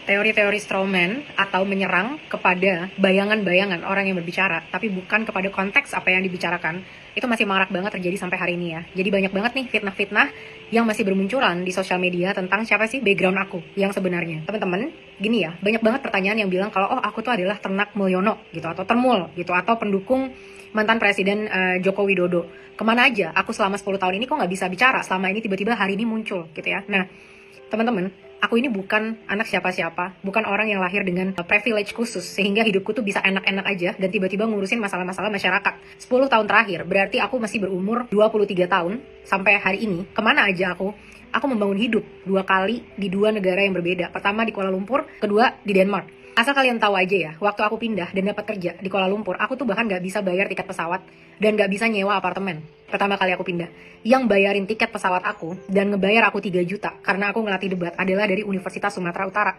teori-teori strawman atau menyerang kepada bayangan-bayangan orang yang berbicara, tapi bukan kepada konteks apa yang dibicarakan, itu masih marak banget terjadi sampai hari ini ya. Jadi banyak banget nih fitnah-fitnah yang masih bermunculan di sosial media tentang siapa sih background aku yang sebenarnya. Teman-teman, gini ya, banyak banget pertanyaan yang bilang kalau aku tuh adalah ternak Mulyono gitu, atau termul gitu, atau pendukung mantan Presiden Joko Widodo. Kemana aja aku selama 10 tahun ini kok nggak bisa bicara, selama ini tiba-tiba hari ini muncul gitu ya. Nah, teman-teman, aku ini bukan anak siapa-siapa, bukan orang yang lahir dengan privilege khusus, sehingga hidupku tuh bisa enak-enak aja dan tiba-tiba ngurusin masalah-masalah masyarakat. 10 tahun terakhir, berarti aku masih berumur 23 tahun, sampai hari ini, kemana aja aku membangun hidup 2 kali di 2 negara yang berbeda. Pertama di Kuala Lumpur, kedua di Denmark. Asal kalian tahu aja ya, waktu aku pindah dan dapat kerja di Kuala Lumpur, aku tuh bahkan gak bisa bayar tiket pesawat dan gak bisa nyewa apartemen. Pertama kali aku pindah, yang bayarin tiket pesawat aku dan ngebayar aku 3 juta karena aku ngelatih debat adalah dari Universitas Sumatera Utara.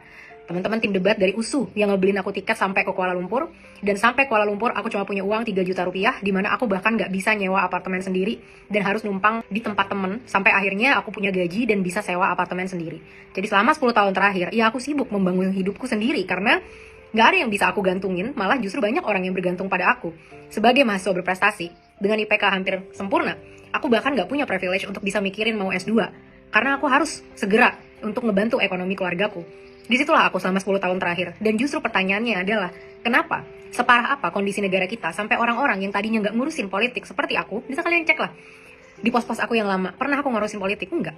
Teman-teman tim debat dari USU yang ngebeliin aku tiket sampai ke Kuala Lumpur, dan sampai Kuala Lumpur aku cuma punya uang 3 juta rupiah, dimana aku bahkan gak bisa nyewa apartemen sendiri dan harus numpang di tempat temen, sampai akhirnya aku punya gaji dan bisa sewa apartemen sendiri. Jadi selama 10 tahun terakhir, ya aku sibuk membangun hidupku sendiri karena gak ada yang bisa aku gantungin, malah justru banyak orang yang bergantung pada aku. Sebagai mahasiswa berprestasi, dengan IPK hampir sempurna, aku bahkan gak punya privilege untuk bisa mikirin mau S2, karena aku harus segera untuk ngebantu ekonomi keluargaku. Disitulah aku selama 10 tahun terakhir, dan justru pertanyaannya adalah, kenapa? Separah apa kondisi negara kita sampai orang-orang yang tadinya gak ngurusin politik seperti aku, bisa kalian cek lah. Di pos-pos aku yang lama, pernah aku ngurusin politik? Enggak.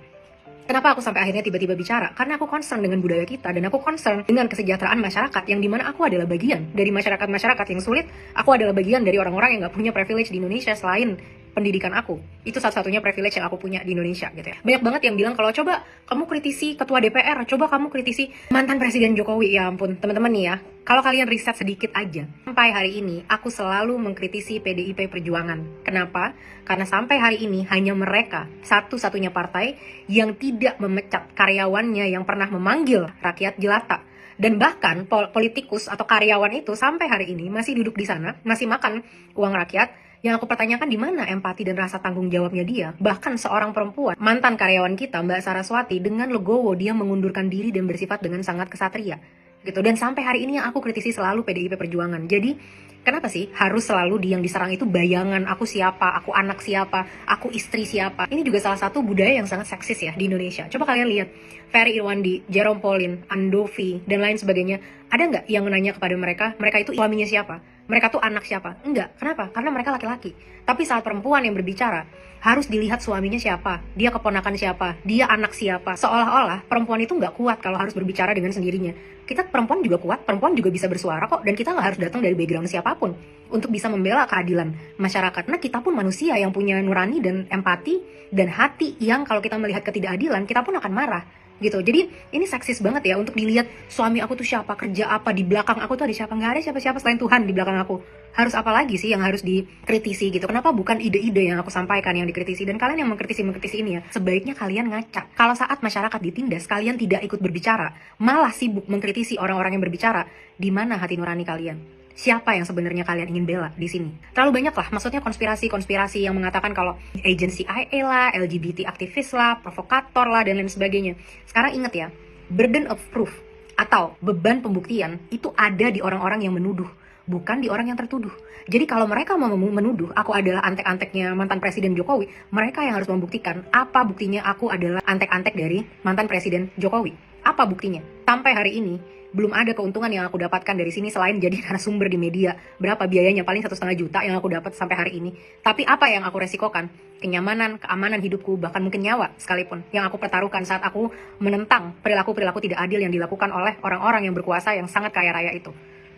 Kenapa aku sampai akhirnya tiba-tiba bicara? Karena aku concern dengan budaya kita dan aku concern dengan kesejahteraan masyarakat yang dimana aku adalah bagian dari masyarakat-masyarakat yang sulit. Aku adalah bagian dari orang-orang yang gak punya privilege di Indonesia selain pendidikan aku. Itu satu-satunya privilege yang aku punya di Indonesia gitu ya. Banyak banget yang bilang kalau coba kamu kritisi ketua DPR, coba kamu kritisi mantan Presiden Jokowi. Ya ampun, teman-teman nih ya. Kalau kalian riset sedikit aja, sampai hari ini aku selalu mengkritisi PDIP Perjuangan. Kenapa? Karena sampai hari ini hanya mereka satu-satunya partai yang tidak memecat karyawannya yang pernah memanggil rakyat jelata. Dan bahkan politikus atau karyawan itu sampai hari ini masih duduk di sana, masih makan uang rakyat. Yang aku pertanyakan di mana empati dan rasa tanggung jawabnya dia. Bahkan seorang perempuan, mantan karyawan kita, Mbak Saraswati, dengan legowo dia mengundurkan diri dan bersifat dengan sangat kesatria. Gitu. Dan sampai hari ini yang aku kritisi selalu PDIP Perjuangan. Jadi, kenapa sih harus selalu yang diserang itu bayangan aku siapa, aku anak siapa, aku istri siapa. Ini juga salah satu budaya yang sangat seksis ya di Indonesia. Coba kalian lihat, Ferry Irwandi, Jerome Pauline, Andovi, dan lain sebagainya. Ada nggak yang menanya kepada mereka itu suaminya siapa? Mereka tuh anak siapa? Enggak. Kenapa? Karena mereka laki-laki. Tapi saat perempuan yang berbicara, harus dilihat suaminya siapa, dia keponakan siapa, dia anak siapa. Seolah-olah perempuan itu nggak kuat kalau harus berbicara dengan sendirinya. Kita perempuan juga kuat, perempuan juga bisa bersuara kok, dan kita nggak harus datang dari background siapapun untuk bisa membela keadilan masyarakat. Nah, kita pun manusia yang punya nurani dan empati dan hati yang kalau kita melihat ketidakadilan, kita pun akan marah. Gitu. Jadi ini seksis banget ya untuk dilihat suami aku tuh siapa, kerja apa, di belakang aku tuh ada siapa. Nggak ada siapa-siapa selain Tuhan di belakang aku. Harus apa lagi sih yang harus dikritisi gitu? Kenapa bukan ide-ide yang aku sampaikan yang dikritisi? Dan kalian yang mengkritisi ini ya, sebaiknya kalian ngaca. Kalau saat masyarakat ditindas, kalian tidak ikut berbicara, malah sibuk mengkritisi orang-orang yang berbicara. Di mana hati nurani kalian? Siapa yang sebenarnya kalian ingin bela di sini? Terlalu banyak lah, maksudnya konspirasi yang mengatakan kalau agensi IA lah, LGBT aktivis lah, provokator lah, dan lain sebagainya. Sekarang ingat ya, burden of proof atau beban pembuktian itu ada di orang-orang yang menuduh, bukan di orang yang tertuduh. Jadi kalau mereka mau menuduh aku adalah antek-anteknya mantan Presiden Jokowi, mereka yang harus membuktikan apa buktinya aku adalah antek-antek dari mantan Presiden Jokowi. Apa buktinya? Sampai hari ini belum ada keuntungan yang aku dapatkan dari sini selain jadi narasumber di media. Berapa biayanya? Paling 1,5 juta yang aku dapat sampai hari ini. Tapi apa yang aku resikokan? Kenyamanan, keamanan hidupku, bahkan mungkin nyawa sekalipun yang aku pertaruhkan saat aku menentang perilaku-perilaku tidak adil yang dilakukan oleh orang-orang yang berkuasa yang sangat kaya raya itu.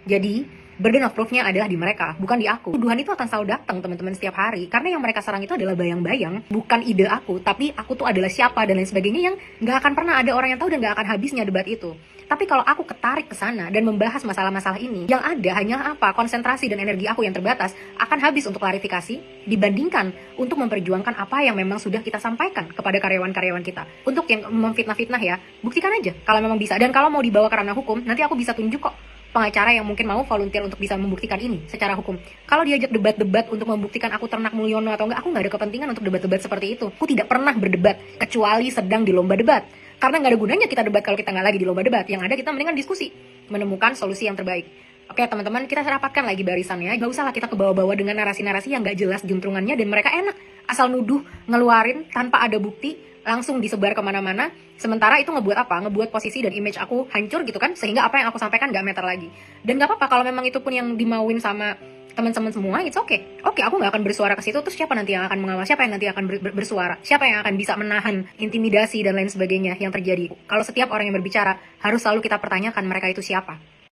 Jadi, burden of proof-nya adalah di mereka, bukan di aku. Tuduhan itu akan selalu datang, teman-teman, setiap hari. Karena yang mereka serang itu adalah bayang-bayang, bukan ide aku, tapi aku tuh adalah siapa, dan lain sebagainya yang gak akan pernah ada orang yang tahu dan gak akan habisnya debat itu. Tapi kalau aku ketarik ke sana dan membahas masalah-masalah ini, yang ada hanya apa? Konsentrasi dan energi aku yang terbatas akan habis untuk klarifikasi dibandingkan untuk memperjuangkan apa yang memang sudah kita sampaikan kepada karyawan-karyawan kita. Untuk yang memfitnah-fitnah ya, buktikan aja kalau memang bisa. Dan kalau mau dibawa ke ranah hukum, nanti aku bisa tunjuk kok pengacara yang mungkin mau volunteer untuk bisa membuktikan ini secara hukum. Kalau diajak debat-debat untuk membuktikan aku ternak Mulyono atau enggak, aku nggak ada kepentingan untuk debat-debat seperti itu. Aku tidak pernah berdebat kecuali sedang di lomba debat. Karena nggak ada gunanya kita debat kalau kita nggak lagi di lomba debat. Yang ada kita mendingan diskusi, menemukan solusi yang terbaik. Oke teman-teman, kita rapatkan lagi barisannya. Gak usah lah kita kebawa-bawa dengan narasi-narasi yang gak jelas juntrungannya, dan mereka enak asal nuduh, ngeluarin tanpa ada bukti, langsung disebar kemana-mana. Sementara itu ngebuat apa? Ngebuat posisi dan image aku hancur gitu kan, sehingga apa yang aku sampaikan gak meter lagi. Dan gak apa-apa kalau memang itu pun yang dimauin sama teman-teman semua, it's okay. Oke, aku nggak akan bersuara ke situ. Terus siapa nanti yang akan mengawal? Siapa yang nanti akan bersuara? Siapa yang akan bisa menahan intimidasi dan lain sebagainya yang terjadi? Kalau setiap orang yang berbicara harus selalu kita pertanyakan mereka itu siapa.